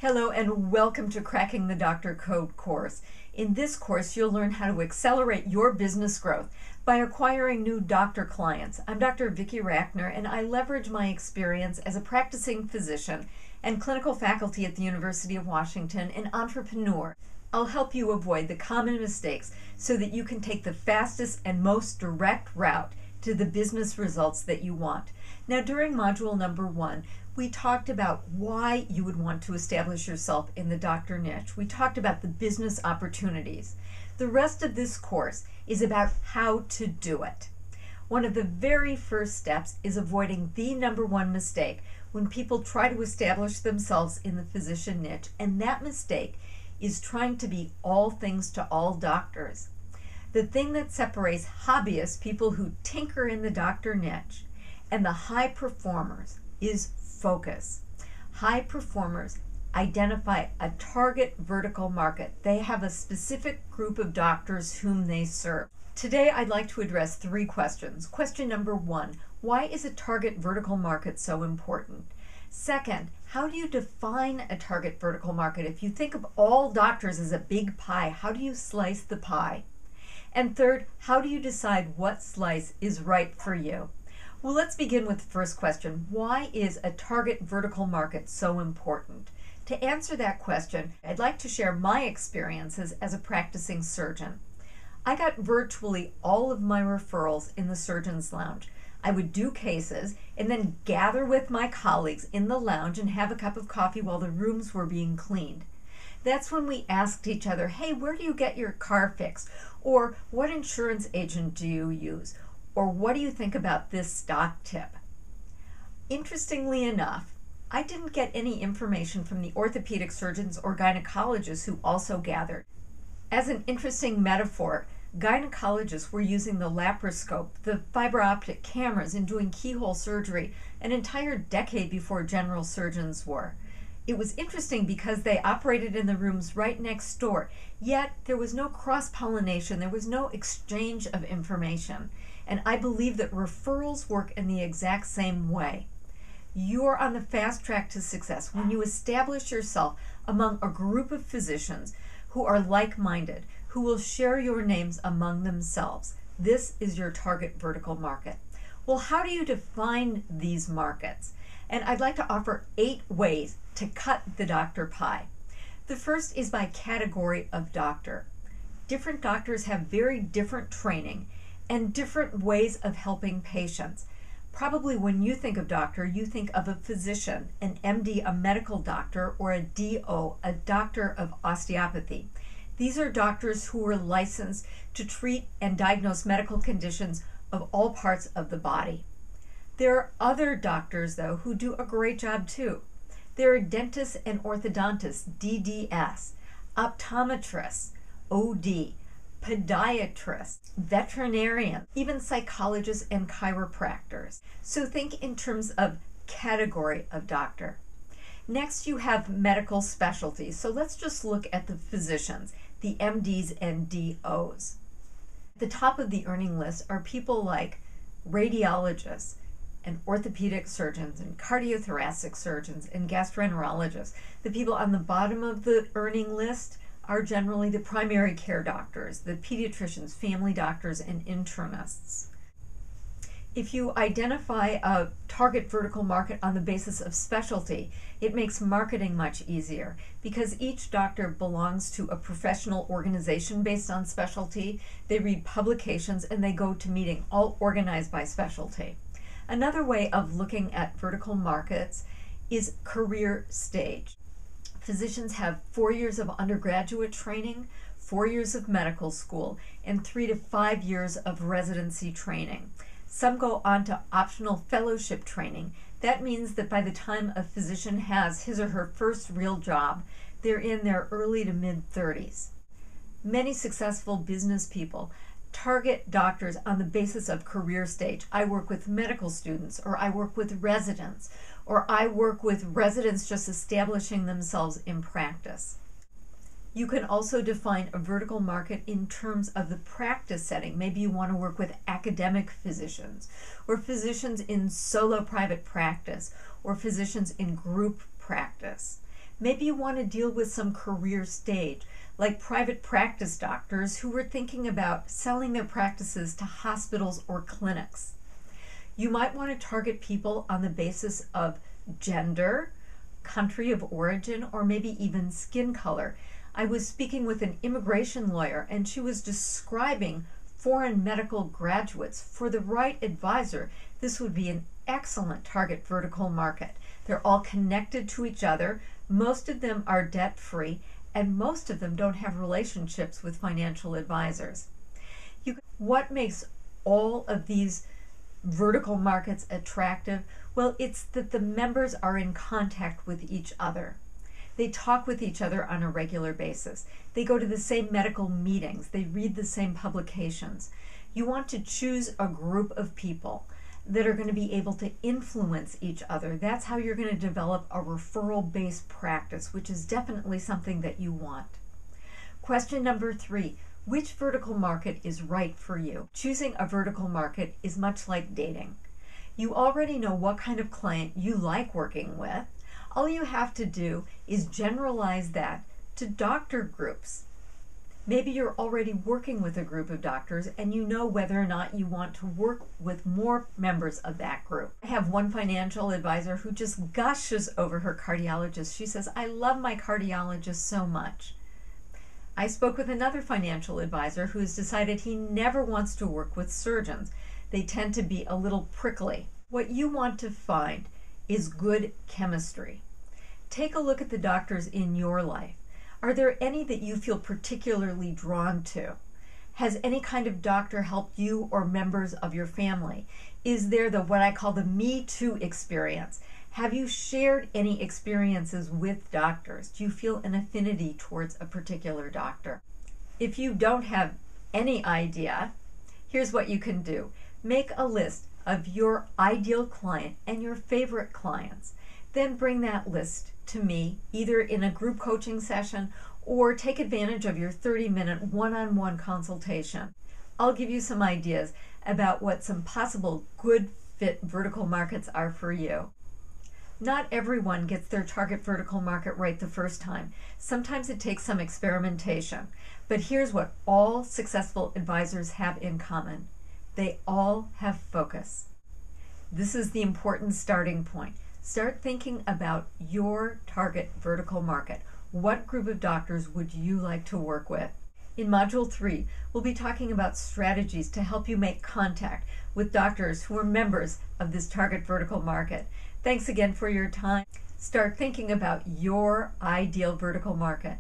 Hello and welcome to Cracking the Doctor Code course. In this course, you'll learn how to accelerate your business growth by acquiring new doctor clients. I'm Dr. Vicki Rackner, and I leverage my experience as a practicing physician and clinical faculty at the University of Washington and entrepreneur. I'll help you avoid the common mistakes so that you can take the fastest and most direct route to the business results that you want. Now, during module number 1, we talked about why you would want to establish yourself in the doctor niche. We talked about the business opportunities. The rest of this course is about how to do it. One of the very first steps is avoiding the number one mistake when people try to establish themselves in the physician niche, and that mistake is trying to be all things to all doctors. The thing that separates hobbyists, people who tinker in the doctor niche, and the high performers is focus. High performers identify a target vertical market. They have a specific group of doctors whom they serve. Today, I'd like to address 3 questions. Question number 1, why is a target vertical market so important? Second, how do you define a target vertical market? If you think of all doctors as a big pie, how do you slice the pie? And third, how do you decide what slice is right for you? Well, let's begin with the first question. Why is a target vertical market so important? To answer that question, I'd like to share my experiences as a practicing surgeon. I got virtually all of my referrals in the surgeon's lounge. I would do cases and then gather with my colleagues in the lounge and have a cup of coffee while the rooms were being cleaned. That's when we asked each other, hey, where do you get your car fixed? Or what insurance agent do you use? Or what do you think about this stock tip? Interestingly enough, I didn't get any information from the orthopedic surgeons or gynecologists who also gathered. As an interesting metaphor, gynecologists were using the laparoscope, the fiber optic cameras, in doing keyhole surgery an entire decade before general surgeons were. It was interesting because they operated in the rooms right next door, yet there was no cross-pollination, there was no exchange of information. And I believe that referrals work in the exact same way. You're on the fast track to success when you establish yourself among a group of physicians who are like-minded, who will share your names among themselves. This is your target vertical market. Well, how do you define these markets? And I'd like to offer 8 ways to cut the doctor pie. The first is by category of doctor. Different doctors have very different training and different ways of helping patients. Probably when you think of doctor, you think of a physician, an MD, a medical doctor, or a DO, a doctor of osteopathy. These are doctors who are licensed to treat and diagnose medical conditions of all parts of the body. There are other doctors, though, who do a great job too. There are dentists and orthodontists, DDS, optometrists, OD, podiatrists, veterinarians, even psychologists and chiropractors. So think in terms of category of doctor. Next, you have medical specialties. So let's just look at the physicians, the MDs and DOs. At the top of the earning list are people like radiologists and orthopedic surgeons and cardiothoracic surgeons and gastroenterologists. The people on the bottom of the earning list are generally the primary care doctors, the pediatricians, family doctors, and internists. If you identify a target vertical market on the basis of specialty, it makes marketing much easier because each doctor belongs to a professional organization based on specialty. They read publications and they go to meetings, all organized by specialty. Another way of looking at vertical markets is career stage. Physicians have 4 years of undergraduate training, 4 years of medical school, and 3 to 5 years of residency training. Some go on to optional fellowship training. That means that by the time a physician has his or her first real job, they're in their early to mid-30s. Many successful business people target doctors on the basis of career stage. I work with medical students, or I work with residents, or I work with residents just establishing themselves in practice. You can also define a vertical market in terms of the practice setting. Maybe you want to work with academic physicians, or physicians in solo private practice, or physicians in group practice. Maybe you want to deal with some career stage, like private practice doctors who were thinking about selling their practices to hospitals or clinics. You might want to target people on the basis of gender, country of origin, or maybe even skin color. I was speaking with an immigration lawyer, and she was describing foreign medical graduates. For the right advisor, this would be an excellent target vertical market. They're all connected to each other. Most of them are debt-free, and most of them don't have relationships with financial advisors. What makes all of these vertical markets attractive? Well, it's that the members are in contact with each other. They talk with each other on a regular basis. They go to the same medical meetings. They read the same publications. You want to choose a group of people that are going to be able to influence each other. That's how you're going to develop a referral-based practice, which is definitely something that you want. Question number 3, which vertical market is right for you? Choosing a vertical market is much like dating. You already know what kind of client you like working with. All you have to do is generalize that to doctor groups. Maybe you're already working with a group of doctors and you know whether or not you want to work with more members of that group. I have one financial advisor who just gushes over her cardiologist. She says, "I love my cardiologist so much." I spoke with another financial advisor who has decided he never wants to work with surgeons. They tend to be a little prickly. What you want to find is good chemistry. Take a look at the doctors in your life. Are there any that you feel particularly drawn to? Has any kind of doctor helped you or members of your family? Is there what I call the Me Too experience? Have you shared any experiences with doctors? Do you feel an affinity towards a particular doctor? If you don't have any idea, here's what you can do. Make a list of your ideal client and your favorite clients. Then bring that list to me, either in a group coaching session or take advantage of your 30-minute one-on-one consultation. I'll give you some ideas about what some possible good fit vertical markets are for you. Not everyone gets their target vertical market right the first time. Sometimes it takes some experimentation. But here's what all successful advisors have in common. They all have focus. This is the important starting point. Start thinking about your target vertical market. What group of doctors would you like to work with? In Module 3, we'll be talking about strategies to help you make contact with doctors who are members of this target vertical market. Thanks again for your time. Start thinking about your ideal vertical market.